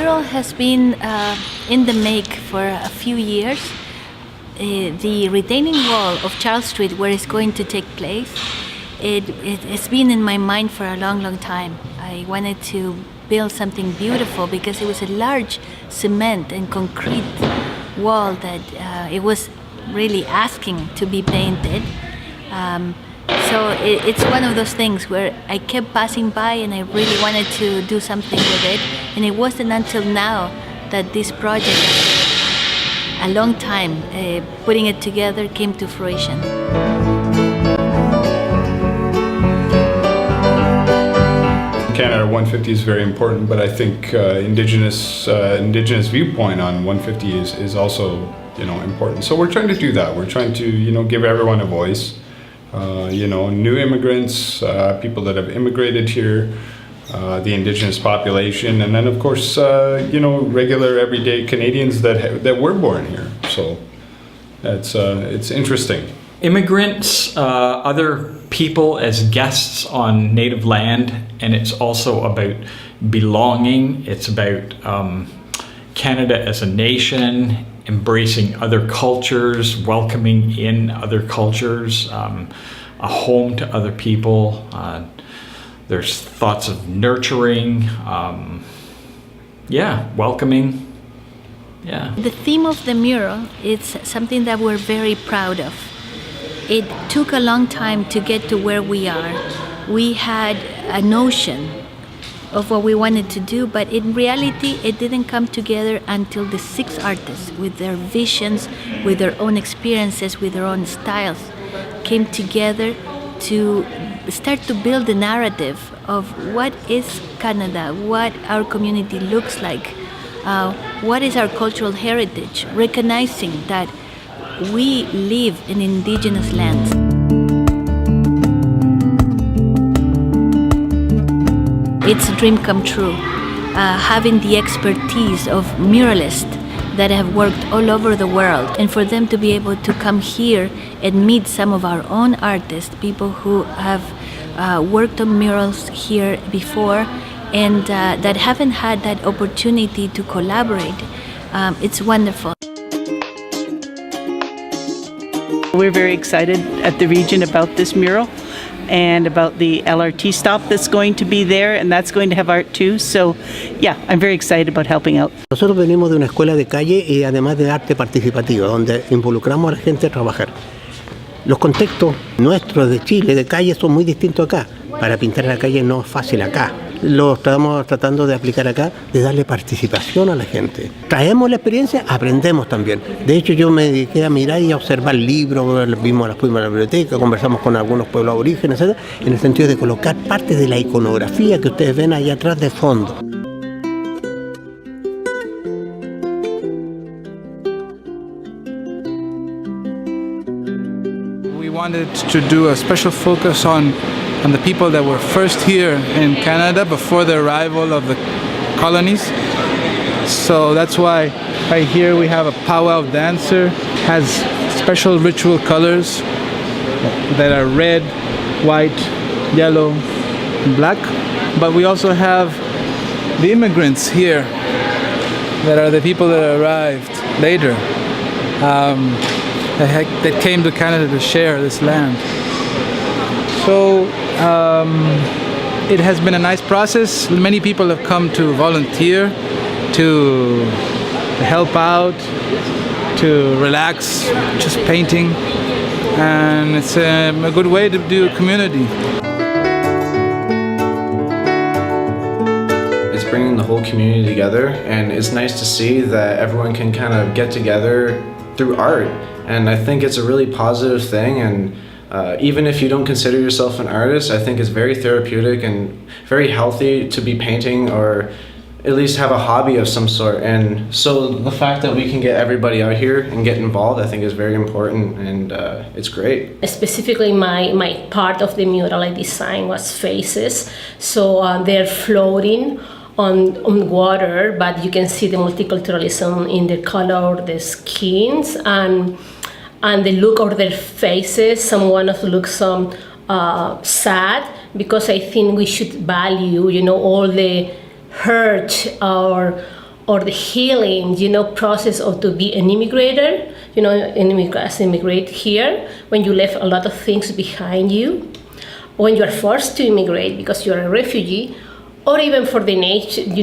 mural has been in the make for a few years. The retaining wall of Charles Street, where it's going to take place, it's been in my mind for a long time. I wanted to build something beautiful because it was a large cement and concrete wall that it was really asking to be painted. So it's one of those things where I kept passing by and I really wanted to do something with it. And it wasn't until now that this project, a long time putting it together, came to fruition. Canada 150 is very important, but I think indigenous viewpoint on 150 is also important. So we're trying to do that. We're trying to give everyone a voice. New immigrants, people that have immigrated here, the indigenous population, and then of course regular everyday Canadians that were born here. So it's interesting. Immigrants, other people as guests on native land, and it's also about belonging. It's about Canada as a nation, embracing other cultures, welcoming in other cultures, a home to other people. There's thoughts of nurturing, welcoming. Yeah. The theme of the mural is something that we're very proud of. It took a long time to get to where we are. We had a notion of what we wanted to do, but in reality it didn't come together until the 6 artists, with their visions, with their own experiences, with their own styles, came together to start to build the narrative of what is Canada, what our community looks like, what is our cultural heritage, recognizing that we live in indigenous lands. It's a dream come true, having the expertise of muralists that have worked all over the world, and for them to be able to come here and meet some of our own artists, people who have worked on murals here before and that haven't had that opportunity to collaborate. It's wonderful. We're very excited at the region about this mural and about the LRT stop that's going to be there, and that's going to have art too. So yeah, I'm very excited about helping out. Nosotros venimos de una escuela de calle y además de arte participativo, donde involucramos a la gente a trabajar. Los contextos nuestros de Chile, de calle, son muy distintos acá. Para pintar en la calle no es fácil acá. Lo estamos tratando de aplicar acá, de darle participación a la gente. Traemos la experiencia, aprendemos también. De hecho, yo me dediqué a mirar y a observar libros, fuimos a la biblioteca, conversamos con algunos pueblos aborígenes, etc., en el sentido de colocar parte de la iconografía que ustedes ven allá atrás de fondo. We wanted to do a special focus on the people that were first here in Canada before the arrival of the colonies. So that's why right here we have a powwow dancer, has special ritual colors that are red, white, yellow, and black. But we also have the immigrants here that are the people that arrived later, that came to Canada to share this land. So it has been a nice process. Many people have come to volunteer, to help out, to relax, just painting, and it's a good way to do community. It's bringing the whole community together, and it's nice to see that everyone can kind of get together through art, and I think it's a really positive thing. And even if you don't consider yourself an artist, I think it's very therapeutic and very healthy to be painting, or at least have a hobby of some sort. And so the fact that we can get everybody out here and get involved, I think is very important, and it's great. Specifically, my part of the mural I designed was faces. So they're floating on water, but you can see the multiculturalism in the color, the skins, and the look of their faces. Someone of looks sad, because I think we should value, all the hurt or or the healing, process of to be an immigrator, as an immigrant here, when you left a lot of things behind you, when you are forced to immigrate because you are a refugee, or even for the nation,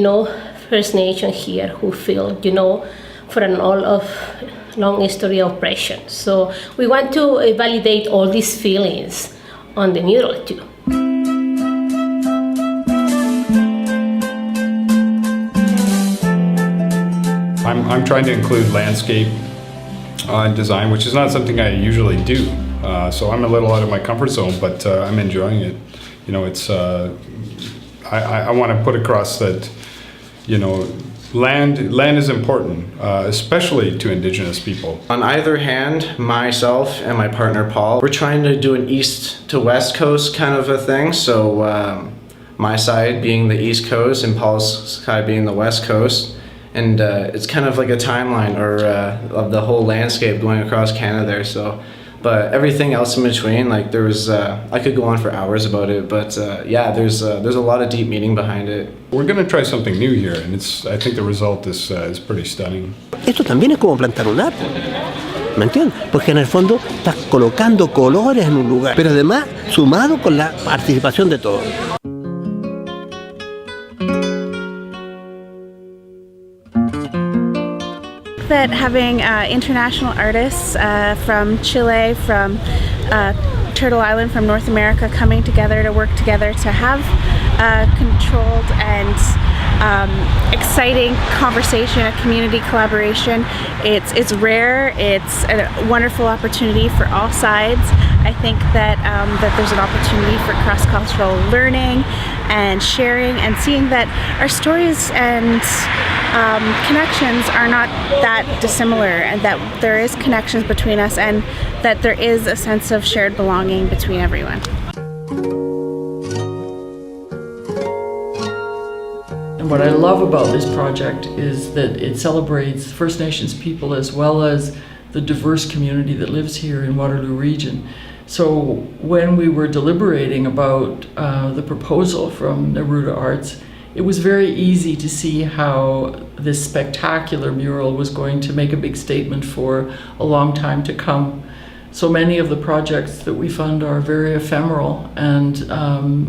First Nation here who feel, for an all of long history of oppression. So we want to validate all these feelings on the mural too. I'm trying to include landscape design, which is not something I usually do. So I'm a little out of my comfort zone, but I'm enjoying it. It's I want to put across that, land is important, especially to Indigenous people. On either hand, myself and my partner Paul, we're trying to do an east to west coast kind of a thing. So my side being the east coast and Paul's side being the west coast. And it's kind of like a timeline of the whole landscape going across Canada there. So, but everything else in between, like there was, I could go on for hours about it. But yeah, there's a lot of deep meaning behind it. We're going to try something new here, and I think the result is pretty stunning. Esto también es como plantar un árbol, ¿me entiendes? Porque en el fondo estás colocando colores en un lugar, pero además sumado con la participación de todos. That having international artists from Chile, from Turtle Island, from North America coming together to work together to have controlled and exciting conversation, a community collaboration. It's rare. It's a wonderful opportunity for all sides. I think that there's an opportunity for cross-cultural learning and sharing and seeing that our stories and connections are not that dissimilar, and that there is connections between us, and that there is a sense of shared belonging between everyone. And what I love about this project is that it celebrates First Nations people as well as the diverse community that lives here in Waterloo region. So when we were deliberating about the proposal from Neruda Arts, it was very easy to see how this spectacular mural was going to make a big statement for a long time to come. So many of the projects that we fund are very ephemeral and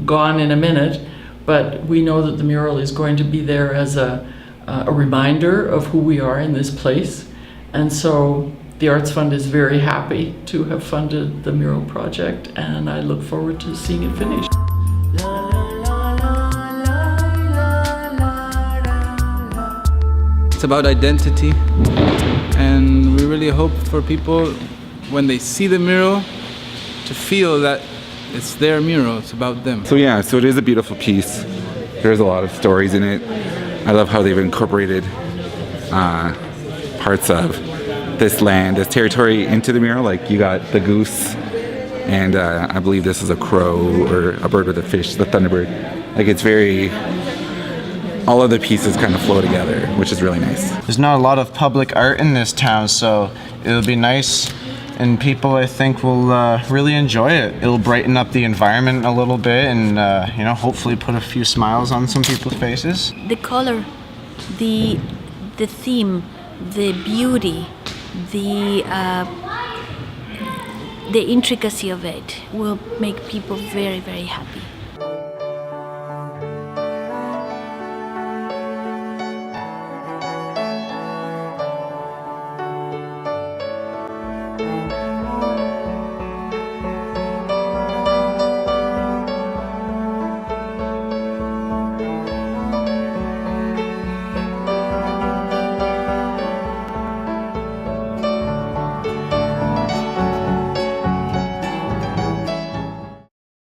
gone in a minute, but we know that the mural is going to be there as a reminder of who we are in this place. And so the Arts Fund is very happy to have funded the mural project, and I look forward to seeing it finished. It's about identity, and we really hope for people, when they see the mural, to feel that it's their mural, it's about them. So yeah, so it is a beautiful piece. There's a lot of stories in it. I love how they've incorporated parts of this land, this territory into the mural. Like you got the goose, and I believe this is a crow or a bird with a fish, the thunderbird. Like it's very, all of the pieces kind of flow together, which is really nice. There's not a lot of public art in this town, so it'll be nice, and people I think will really enjoy it. It'll brighten up the environment a little bit, and hopefully put a few smiles on some people's faces. The color, the theme, the beauty, the intricacy of it will make people very, very happy.